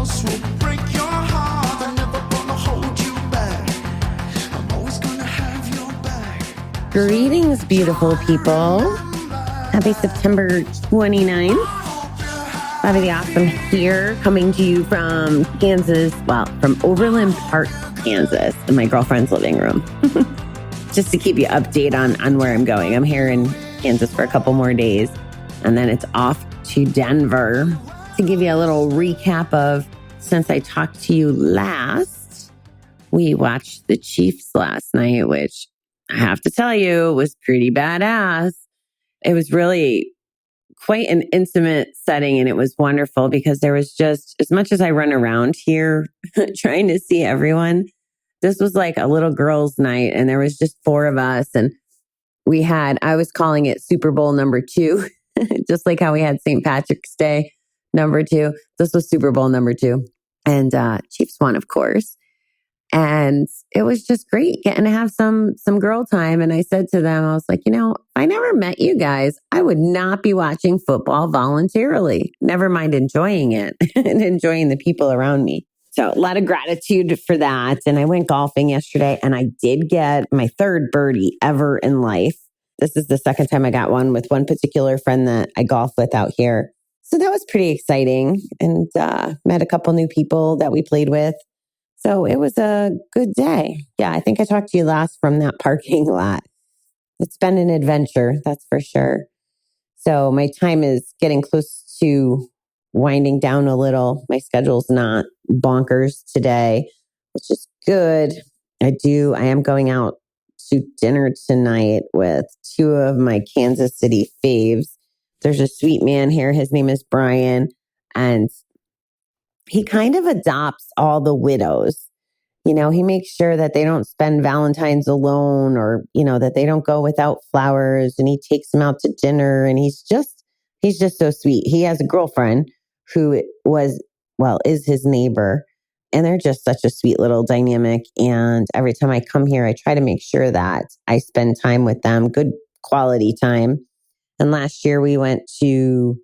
else will break your heart. I'm never gonna hold you back. I'm always gonna have your back. Greetings, beautiful people. Happy September 29th. Bobby the Awesome here, coming to you from Kansas, from Overland Park, Kansas, in my girlfriend's living room. Just to keep you updated on where I'm going. I'm here in Kansas for a couple more days, and then it's off to Denver. To give you a little recap of since I talked to you last, we watched the Chiefs last night, which I have to tell you was pretty badass. It was really quite an intimate setting, and it was wonderful because there was just, as much as I run around here trying to see everyone, this was like a little girls' night, and there was just four of us, and I was calling it Super Bowl number 2, just like how we had St. Patrick's Day number 2. This was Super Bowl number 2, and Chiefs won, of course. And it was just great getting to have some girl time. And I said to them, I was like, if I never met you guys, I would not be watching football voluntarily. Never mind enjoying it and enjoying the people around me. So a lot of gratitude for that. And I went golfing yesterday, and I did get my third birdie ever in life. This is the second time I got one with one particular friend that I golf with out here. So that was pretty exciting, and met a couple new people that we played with. So it was a good day. Yeah, I think I talked to you last from that parking lot. It's been an adventure, that's for sure. So my time is getting close to winding down a little. My schedule's not bonkers today, which is good. I am going out to dinner tonight with two of my Kansas City faves. There's a sweet man here. His name is Brian, and he kind of adopts all the widows. He makes sure that they don't spend Valentine's alone, or, that they don't go without flowers, and he takes them out to dinner, and he's just so sweet. He has a girlfriend who is his neighbor, and they're just such a sweet little dynamic. And every time I come here, I try to make sure that I spend time with them, good quality time. And last year we went to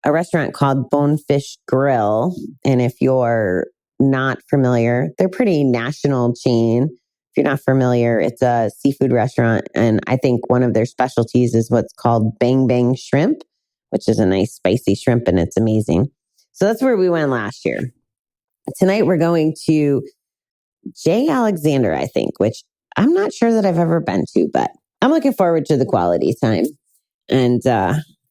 a restaurant called Bonefish Grill. And if you're not familiar, they're pretty national chain. If you're not familiar, it's a seafood restaurant. And I think one of their specialties is what's called Bang Bang Shrimp, which is a nice spicy shrimp, and it's amazing. So that's where we went last year. Tonight we're going to J. Alexander, I think, which I'm not sure that I've ever been to, but I'm looking forward to the quality time. And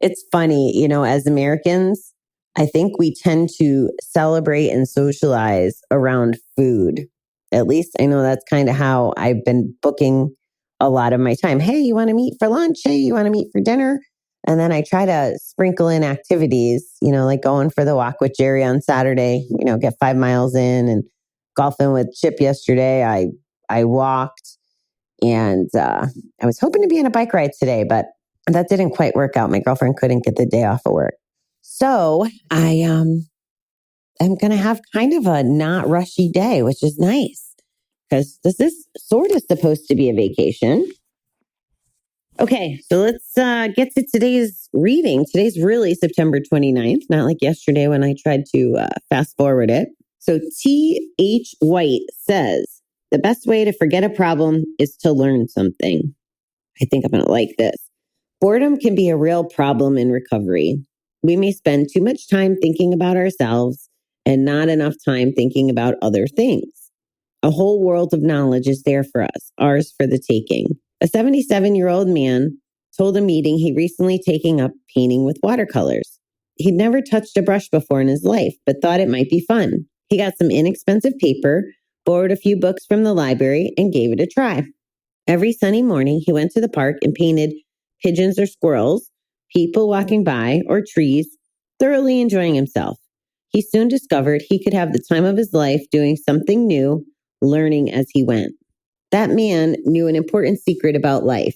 it's funny, as Americans, I think we tend to celebrate and socialize around food. At least I know that's kind of how I've been booking a lot of my time. Hey, you want to meet for lunch? Hey, you want to meet for dinner? And then I try to sprinkle in activities, like going for the walk with Jerry on Saturday, get 5 miles in, and golfing with Chip yesterday. I walked, and I was hoping to be on a bike ride today, but that didn't quite work out. My girlfriend couldn't get the day off of work. So I am going to have kind of a not rushy day, which is nice because this is sort of supposed to be a vacation. Okay, so let's get to today's reading. Today's really September 29th, not like yesterday when I tried to fast forward it. So T.H. White says, the best way to forget a problem is to learn something. I think I'm going to like this. Boredom can be a real problem in recovery. We may spend too much time thinking about ourselves and not enough time thinking about other things. A whole world of knowledge is there for us, ours for the taking. A 77-year-old man told a meeting he recently taken up painting with watercolors. He'd never touched a brush before in his life, but thought it might be fun. He got some inexpensive paper, borrowed a few books from the library, and gave it a try. Every sunny morning, he went to the park and painted pigeons or squirrels, people walking by, or trees, thoroughly enjoying himself. He soon discovered he could have the time of his life doing something new, learning as he went. That man knew an important secret about life.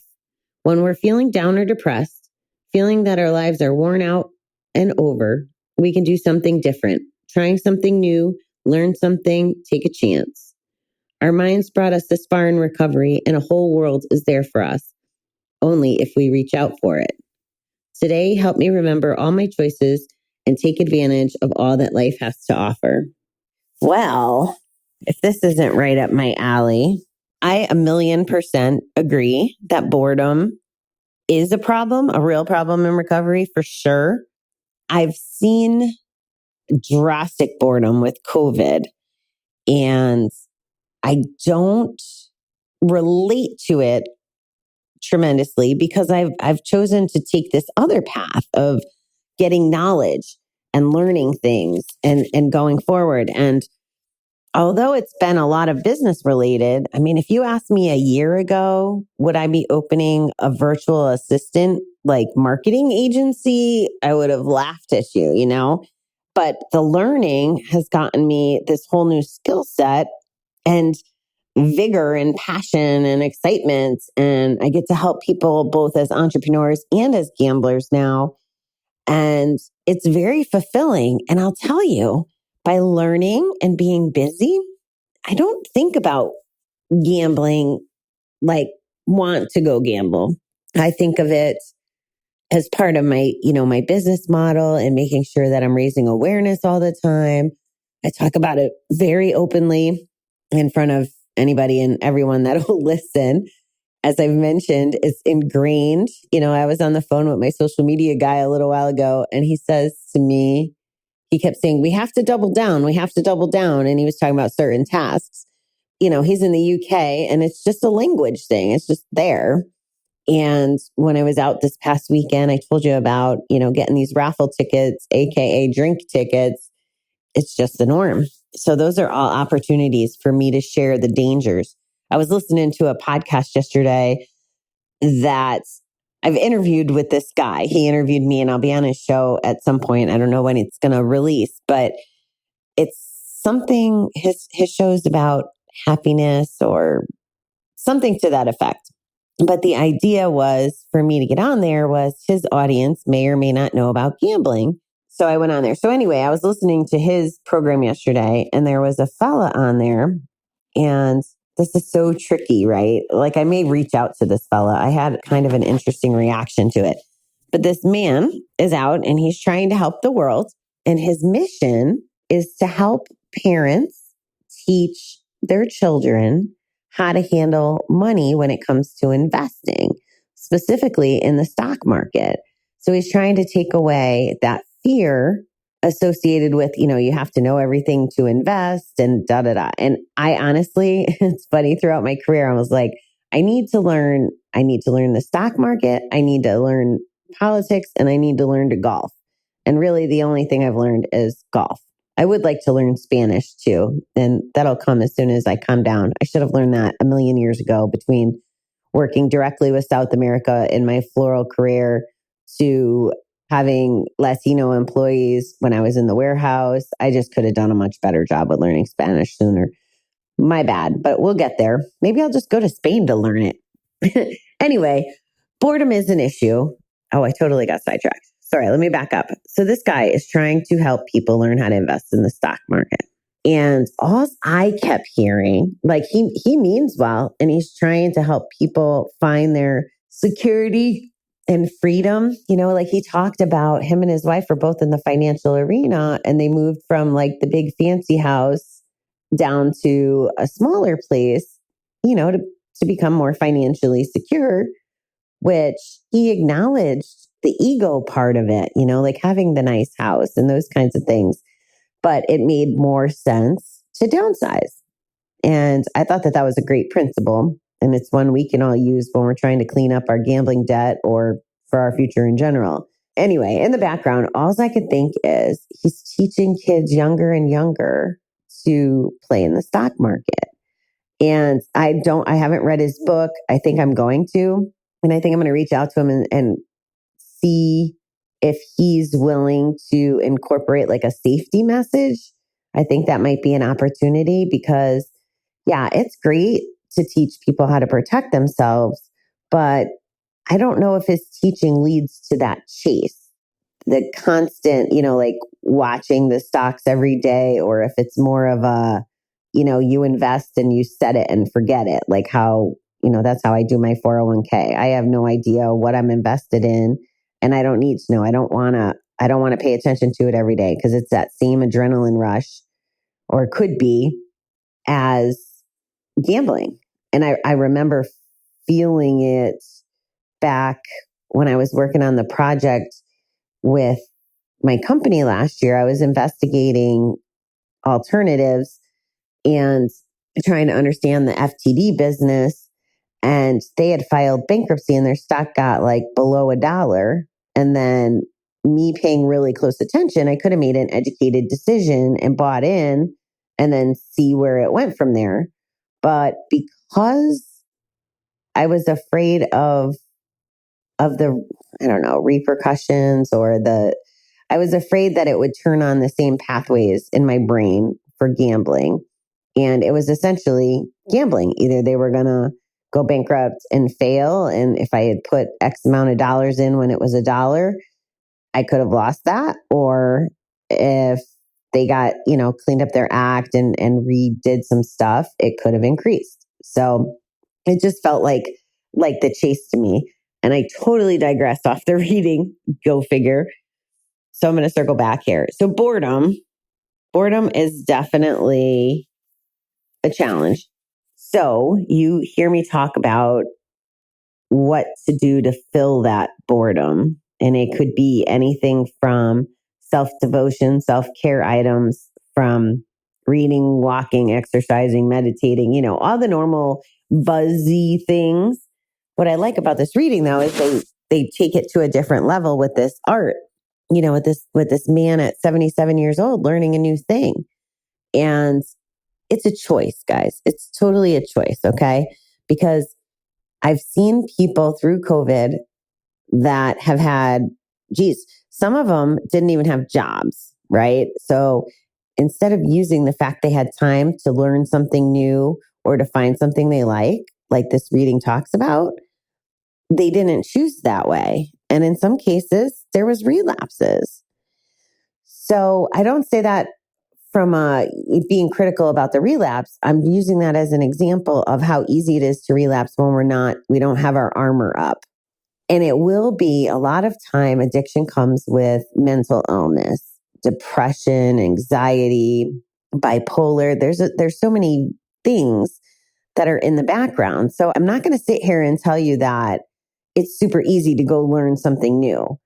When we're feeling down or depressed, feeling that our lives are worn out and over, we can do something different, trying something new, learn something, take a chance. Our minds brought us this far in recovery, and a whole world is there for us, only if we reach out for it. Today, help me remember all my choices and take advantage of all that life has to offer. Well, if this isn't right up my alley, I 1,000,000% agree that boredom is a problem, a real problem in recovery for sure. I've seen drastic boredom with COVID, and I don't relate to it tremendously because I've chosen to take this other path of getting knowledge and learning things and going forward. And although it's been a lot of business related, I mean, if you asked me a year ago, would I be opening a virtual assistant like marketing agency? I would have laughed at you, you know? But the learning has gotten me this whole new skill set and vigor and passion and excitement. And I get to help people both as entrepreneurs and as gamblers now. And it's very fulfilling. And I'll tell you, by learning and being busy, I don't think about gambling like want to go gamble. I think of it as part of my, my business model and making sure that I'm raising awareness all the time. I talk about it very openly in front of anybody and everyone that will listen. As I've mentioned, it's ingrained. I was on the phone with my social media guy a little while ago, and he says to me, he kept saying, we have to double down. We have to double down. And he was talking about certain tasks. He's in the UK and it's just a language thing. It's just there. And when I was out this past weekend, I told you about, getting these raffle tickets, AKA drink tickets. It's just the norm. So those are all opportunities for me to share the dangers. I was listening to a podcast yesterday that I've interviewed with this guy. He interviewed me and I'll be on his show at some point. I don't know when it's going to release, but it's something, his show is about happiness or something to that effect. But the idea was for me to get on there was his audience may or may not know about gambling. So I went on there. So anyway, I was listening to his program yesterday and there was a fella on there, and this is so tricky, right? Like I may reach out to this fella. I had kind of an interesting reaction to it. But this man is out and he's trying to help the world. And his mission is to help parents teach their children how to handle money when it comes to investing, specifically in the stock market. So he's trying to take away that fear associated with, you have to know everything to invest and da da da. And I honestly, it's funny, throughout my career, I was like, I need to learn the stock market. I need to learn politics, and I need to learn to golf. And really the only thing I've learned is golf. I would like to learn Spanish too, and that'll come as soon as I calm down. I should have learned that a million years ago, between working directly with South America in my floral career to having Latino employees when I was in the warehouse. I just could have done a much better job with learning Spanish sooner. My bad, but we'll get there. Maybe I'll just go to Spain to learn it. Anyway, boredom is an issue. Oh, I totally got sidetracked. Sorry, let me back up. So this guy is trying to help people learn how to invest in the stock market. And all I kept hearing, like he means well, and he's trying to help people find their security and freedom. Like he talked about, him and his wife were both in the financial arena, and they moved from like the big fancy house down to a smaller place, to become more financially secure, which he acknowledged the ego part of it, like having the nice house and those kinds of things. But it made more sense to downsize. And I thought that was a great principle. And it's one we can all use when we're trying to clean up our gambling debt or for our future in general. Anyway, in the background, all I could think is he's teaching kids younger and younger to play in the stock market. And I haven't read his book. I think I'm going to. And I think I'm going to reach out to him and see if he's willing to incorporate like a safety message. I think that might be an opportunity because, yeah, it's great to teach people how to protect themselves, but I don't know if his teaching leads to that chase, the constant, like watching the stocks every day, or if it's more of a, you invest and you set it and forget it, like how, that's how I do my 401k. I have no idea what I'm invested in, and I don't need to know. I don't want to pay attention to it every day because it's that same adrenaline rush or could be as gambling. And I remember feeling it back when I was working on the project with my company last year. I was investigating alternatives and trying to understand the FTD business. And they had filed bankruptcy and their stock got like below $1. And then me paying really close attention, I could have made an educated decision and bought in and then see where it went from there. But because I was afraid of the, I don't know, repercussions or I was afraid that it would turn on the same pathways in my brain for gambling. And it was essentially gambling. Either they were going to go bankrupt and fail. And if I had put X amount of dollars in when it was $1, I could have lost that. Or if they got, cleaned up their act and redid some stuff, it could have increased. So it just felt like the chase to me. And I totally digressed off the reading. Go figure. So I'm going to circle back here. So boredom is definitely a challenge. So you hear me talk about what to do to fill that boredom. And it could be anything from self-devotion, self-care items, from reading, walking, exercising, meditating, all the normal buzzy things. What I like about this reading though is they take it to a different level with this art, with this man at 77 years old learning a new thing. And it's a choice, guys. It's totally a choice, okay? Because I've seen people through COVID that have had, some of them didn't even have jobs, right? So instead of using the fact they had time to learn something new or to find something they like this reading talks about, they didn't choose that way. And in some cases, there was relapses. So I don't say that from being critical about the relapse. I'm using that as an example of how easy it is to relapse when we don't have our armor up. And it will be a lot of time. Addiction comes with mental illness, depression, anxiety, bipolar. There's so many things that are in the background. So I'm not going to sit here and tell you that it's super easy to go learn something new.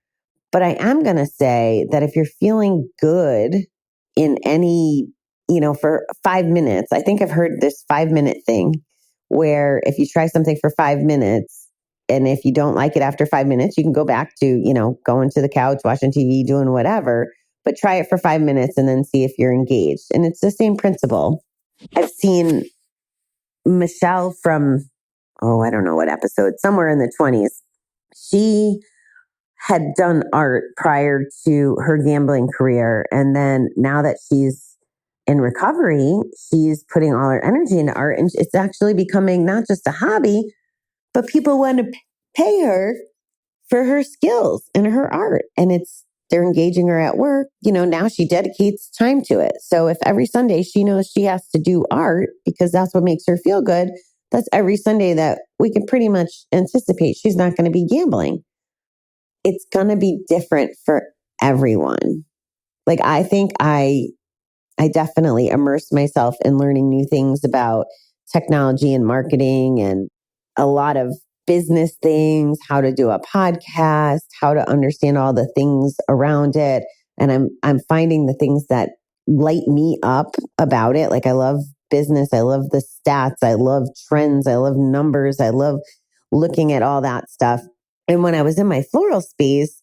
But I am going to say that if you're feeling good in any, for 5 minutes, I think I've heard this 5-minute thing where if you try something for 5 minutes and if you don't like it after 5 minutes, you can go back to, going to the couch, watching TV, doing whatever, but try it for 5 minutes and then see if you're engaged. And it's the same principle. I've seen Michelle from, I don't know what episode, somewhere in the 20s. She had done art prior to her gambling career. And then now that she's in recovery, she's putting all her energy into art. And it's actually becoming not just a hobby, but people want to pay her for her skills and her art. And they're engaging her at work. Now she dedicates time to it. So if every Sunday she knows she has to do art because that's what makes her feel good, that's every Sunday that we can pretty much anticipate she's not going to be gambling. It's going to be different for everyone. Like, I think I definitely immersed myself in learning new things about technology and marketing and a lot of business things, how to do a podcast, how to understand all the things around it. And I'm finding the things that light me up about it. Like, I love business. I love the stats. I love trends. I love numbers. I love looking at all that stuff. And when I was in my floral space,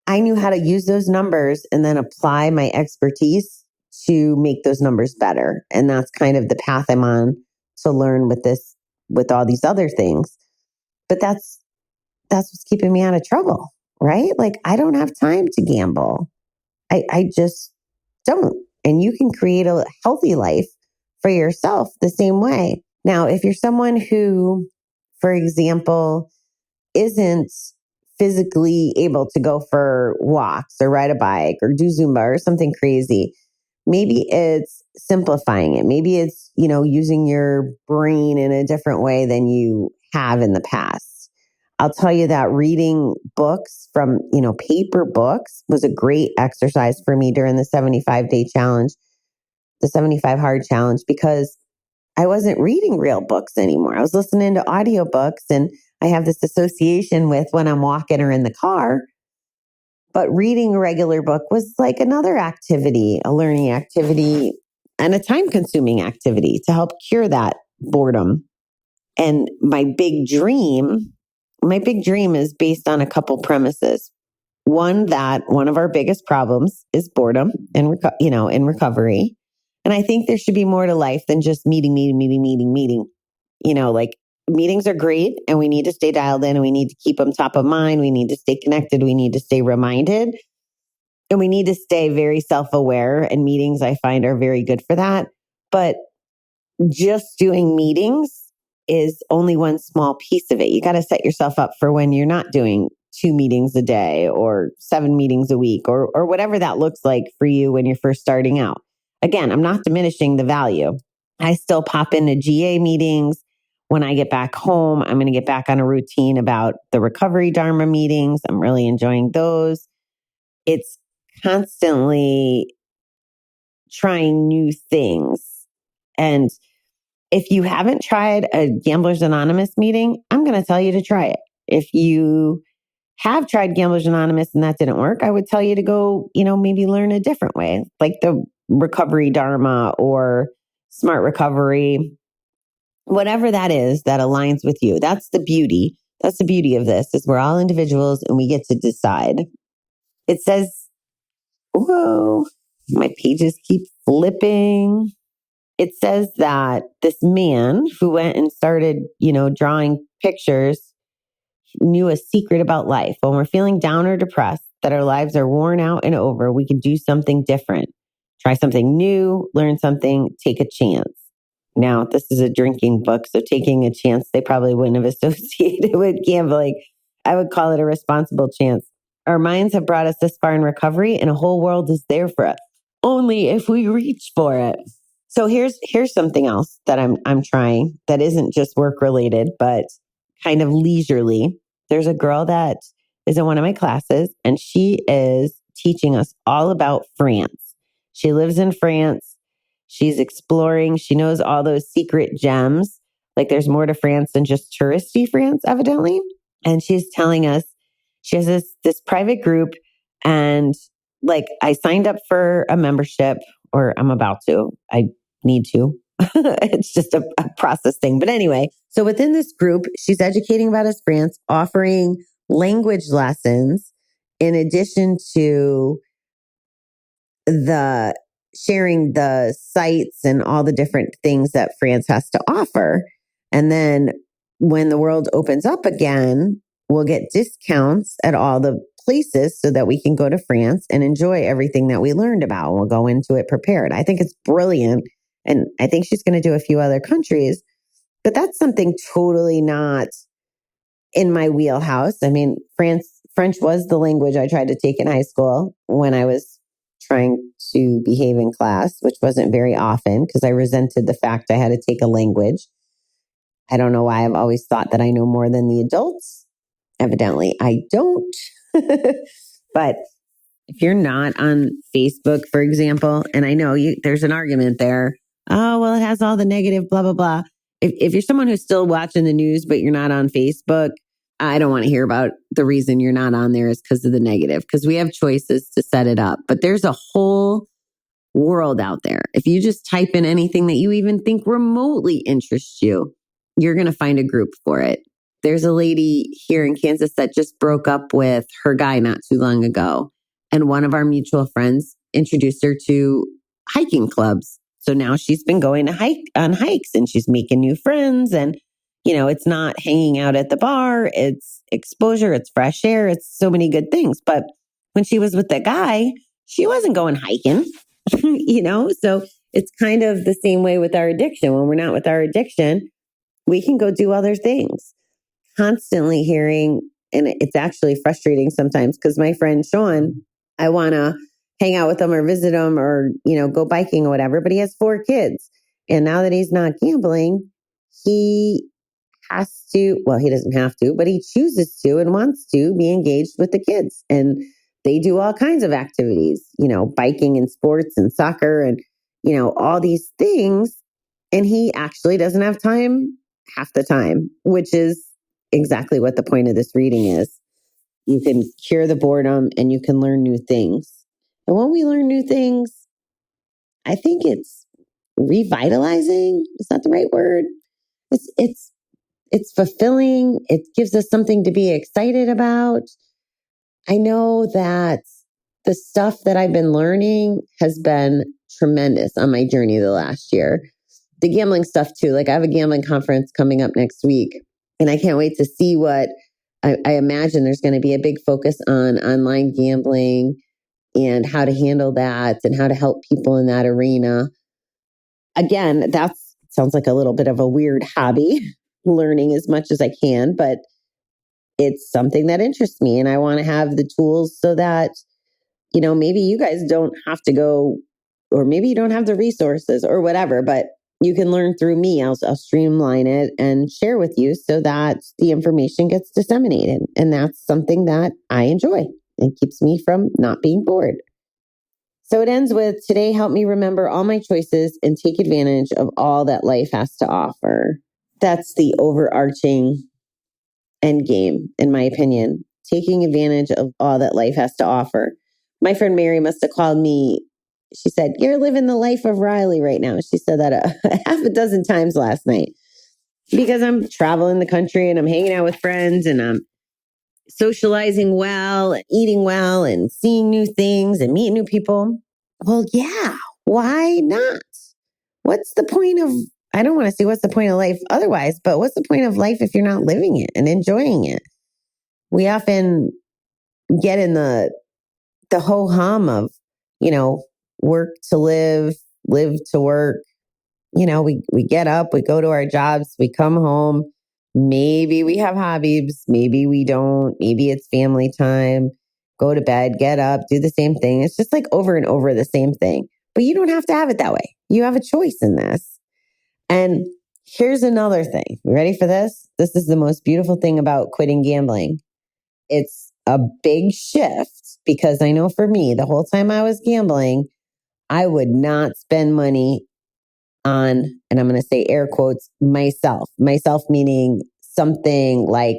I knew how to use those numbers and then apply my expertise to make those numbers better. And that's kind of the path I'm on to learn with all these other things. But that's what's keeping me out of trouble, right? Like, I don't have time to gamble. I just don't. And you can create a healthy life for yourself the same way. Now, if you're someone who, for example, isn't physically able to go for walks or ride a bike or do Zumba or something crazy, maybe it's simplifying it. Maybe it's, using your brain in a different way than you have in the past. I'll tell you that reading books from, paper books was a great exercise for me during the 75-day challenge the 75 Hard Challenge because I wasn't reading real books anymore. I was listening to audiobooks, and I have this association with when I'm walking or in the car. But reading a regular book was like another activity, a learning activity, and a time consuming activity to help cure that boredom. And my big dream is based on a couple premises. One, that one of our biggest problems is boredom in recovery. And I think there should be more to life than just meeting. Like meetings are great and we need to stay dialed in and we need to keep them top of mind. We need to stay connected. We need to stay reminded and we need to stay very self-aware. And meetings I find are very good for that. But just doing meetings is only one small piece of it. You got to set yourself up for when you're not doing 2 meetings a day or 7 meetings a week or whatever that looks like for you when you're first starting out. Again, I'm not diminishing the value. I still pop into GA meetings. When I get back home, I'm going to get back on a routine about the recovery Dharma meetings. I'm really enjoying those. It's constantly trying new things. And if you haven't tried a Gamblers Anonymous meeting, I'm going to tell you to try it. If you have tried Gamblers Anonymous and that didn't work, I would tell you to go, maybe learn a different way, like the recovery Dharma or smart recovery, whatever that is that aligns with you. That's the beauty. That's the beauty of this is we're all individuals and we get to decide. It says, whoa, my pages keep flipping. It says that this man who went and started, drawing pictures knew a secret about life. When we're feeling down or depressed, that our lives are worn out and over, we can do something different. Try something new, learn something, take a chance. Now, this is a drinking book, so taking a chance, they probably wouldn't have associated with gambling. I would call it a responsible chance. Our minds have brought us this far in recovery, and a whole world is there for us. Only if we reach for it. So here's something else that I'm trying that isn't just work related, but kind of leisurely. There's a girl that is in one of my classes and she is teaching us all about France. She lives in France. She's exploring. She knows all those secret gems. Like there's more to France than just touristy France, evidently. And she's telling us she has this private group and like I signed up for a membership or I'm about to. I need to. It's just a process thing. But anyway, so within this group, she's educating about his France, offering language lessons in addition to the sharing the sites and all the different things that France has to offer. And then when the world opens up again, we'll get discounts at all the places so that we can go to France and enjoy everything that we learned about. We'll go into it prepared. I think it's brilliant. And I think she's going to do a few other countries, but that's something totally not in my wheelhouse. I mean, French was the language I tried to take in high school when I was trying to behave in class, which wasn't very often because I resented the fact I had to take a language. I don't know why I've always thought that I know more than the adults. Evidently, I don't. But if you're not on Facebook, for example, and I know there's an argument there. Oh, well, it has all the negative, blah, blah, blah. If you're someone who's still watching the news, but you're not on Facebook, I don't want to hear about the reason you're not on there is because of the negative, because we have choices to set it up. But there's a whole world out there. If you just type in anything that you even think remotely interests you, you're going to find a group for it. There's a lady here in Kansas that just broke up with her guy not too long ago. And one of our mutual friends introduced her to hiking clubs. So now she's been going to hikes and she's making new friends. And, it's not hanging out at the bar. It's exposure. It's fresh air. It's so many good things. But when she was with the guy, she wasn't going hiking, So it's kind of the same way with our addiction. When we're not with our addiction, we can go do other things. Constantly hearing, and it's actually frustrating sometimes because my friend Sean, I want to hang out with him or visit him or, go biking or whatever, but he has 4 kids. And now that he's not gambling, he has to, well, he doesn't have to, but he chooses to and wants to be engaged with the kids. And they do all kinds of activities, biking and sports and soccer. And, all these things. And he actually doesn't have time half the time, which is exactly what the point of this reading is. You can cure the boredom and you can learn new things. And when we learn new things, I think it's revitalizing. Is that the right word? It's fulfilling. It gives us something to be excited about. I know that the stuff that I've been learning has been tremendous on my journey the last year. The gambling stuff too. Like I have a gambling conference coming up next week, and I can't wait to see what I imagine there's going to be a big focus on online gambling and how to handle that and how to help people in that arena. Again, that sounds like a little bit of a weird hobby, learning as much as I can, but it's something that interests me. And I want to have the tools so that, maybe you guys don't have to go, or maybe you don't have the resources or whatever, but you can learn through me. I'll streamline it and share with you so that the information gets disseminated. And that's something that I enjoy and keeps me from not being bored. So it ends with, today help me remember all my choices and take advantage of all that life has to offer. That's the overarching end game, in my opinion. Taking advantage of all that life has to offer. My friend Mary must have called me. She said, "You're living the life of Riley right now." She said that a half a dozen times last night because I'm traveling the country and I'm hanging out with friends and I'm socializing well and eating well and seeing new things and meeting new people. Well, yeah, why not? What's the point of, I don't want to say what's the point of life otherwise, but what's the point of life if you're not living it and enjoying it? We often get in the ho-hum of, work to live, live to work. We get up, we go to our jobs, we come home. Maybe we have hobbies, maybe we don't. Maybe it's family time, go to bed, get up, do the same thing. It's just like over and over the same thing. But you don't have to have it that way. You have a choice in this. And here's another thing. You ready for this? This is the most beautiful thing about quitting gambling. It's a big shift because I know for me, the whole time I was gambling, I would not spend money on, and I'm going to say air quotes, myself. Myself meaning something like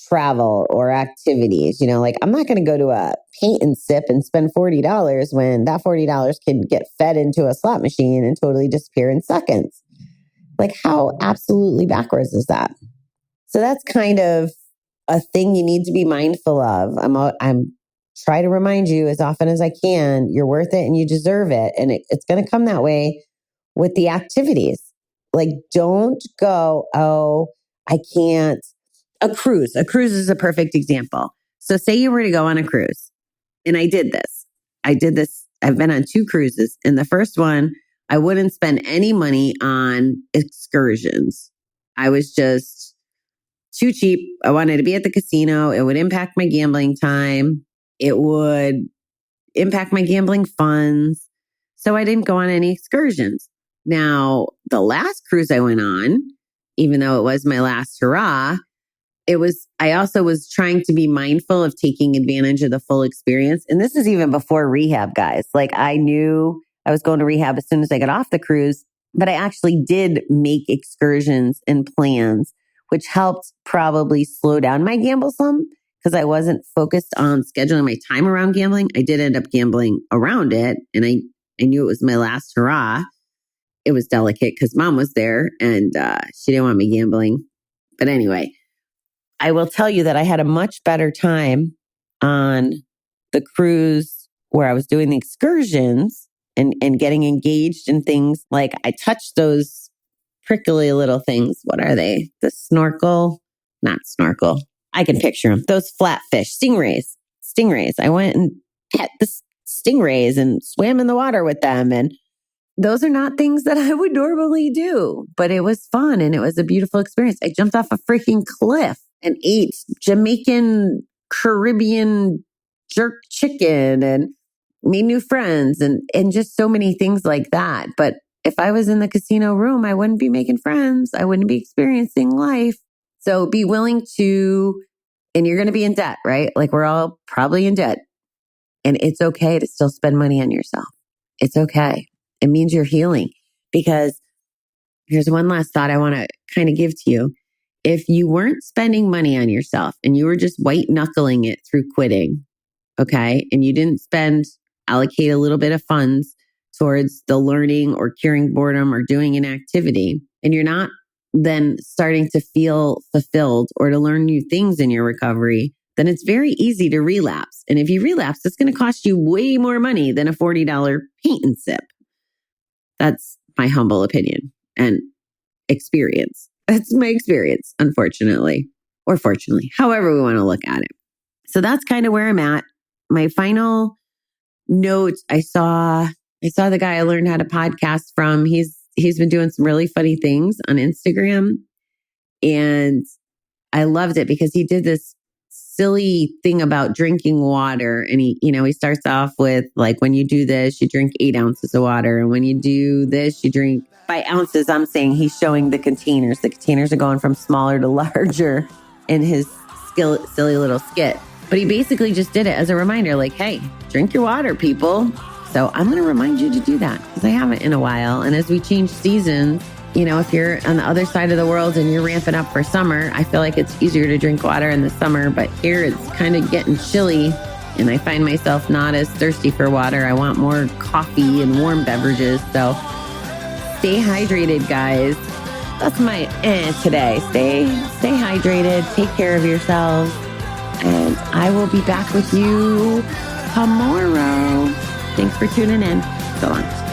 travel or activities. Like I'm not going to go to a paint and sip and spend $40 when that $40 can get fed into a slot machine and totally disappear in seconds. Like how absolutely backwards is that? So that's kind of a thing you need to be mindful of. I'm try to remind you as often as I can, you're worth it and you deserve it. And it's going to come that way with the activities. Like don't go, oh, I can't. A cruise is a perfect example. So say you were to go on a cruise, and I did this. I've been on 2 cruises. And the first one, I wouldn't spend any money on excursions. I was just too cheap. I wanted to be at the casino. It would impact my gambling time. It would impact my gambling funds. So I didn't go on any excursions. Now, the last cruise I went on, even though it was my last hurrah, I also was trying to be mindful of taking advantage of the full experience. And this is even before rehab, guys. Like I knew I was going to rehab as soon as I got off the cruise, but I actually did make excursions and plans, which helped probably slow down my gamble some because I wasn't focused on scheduling my time around gambling. I did end up gambling around it. And I knew it was my last hurrah. It was delicate because mom was there and she didn't want me gambling. But anyway, I will tell you that I had a much better time on the cruise where I was doing the excursions and getting engaged in things like I touched those prickly little things. What are they? The snorkel? Not snorkel. I can picture them. Those flatfish, stingrays. I went and pet the stingrays and swam in the water with them. And those are not things that I would normally do, but it was fun and it was a beautiful experience. I jumped off a freaking cliff and ate Jamaican Caribbean jerk chicken and made new friends and just so many things like that. But if I was in the casino room, I wouldn't be making friends. I wouldn't be experiencing life. So be willing to, and you're going to be in debt, right? Like we're all probably in debt. And it's okay to still spend money on yourself. It's okay. It means you're healing. Because here's one last thought I want to kind of give to you. If you weren't spending money on yourself and you were just white knuckling it through quitting, okay, and you didn't allocate a little bit of funds towards the learning or curing boredom or doing an activity, and you're not then starting to feel fulfilled or to learn new things in your recovery, then it's very easy to relapse. And if you relapse, it's going to cost you way more money than a $40 paint and sip. That's my humble opinion and experience. That's my experience, unfortunately, or fortunately, however we want to look at it. So that's kind of where I'm at. My final note, I saw the guy I learned how to podcast from. He's been doing some really funny things on Instagram, and I loved it because he did this silly thing about drinking water. And he starts off with like, when you do this, you drink 8 ounces of water. And when you do this, you drink by ounces. I'm saying he's showing the containers. The containers are going from smaller to larger in his silly little skit. But he basically just did it as a reminder, like, hey, drink your water, people. So I'm going to remind you to do that because I haven't in a while. And as we change seasons, if you're on the other side of the world and you're ramping up for summer, I feel like it's easier to drink water in the summer. But here it's kind of getting chilly and I find myself not as thirsty for water. I want more coffee and warm beverages. So stay hydrated, guys. That's my today. Stay hydrated. Take care of yourselves. And I will be back with you tomorrow. Thanks for tuning in. So long.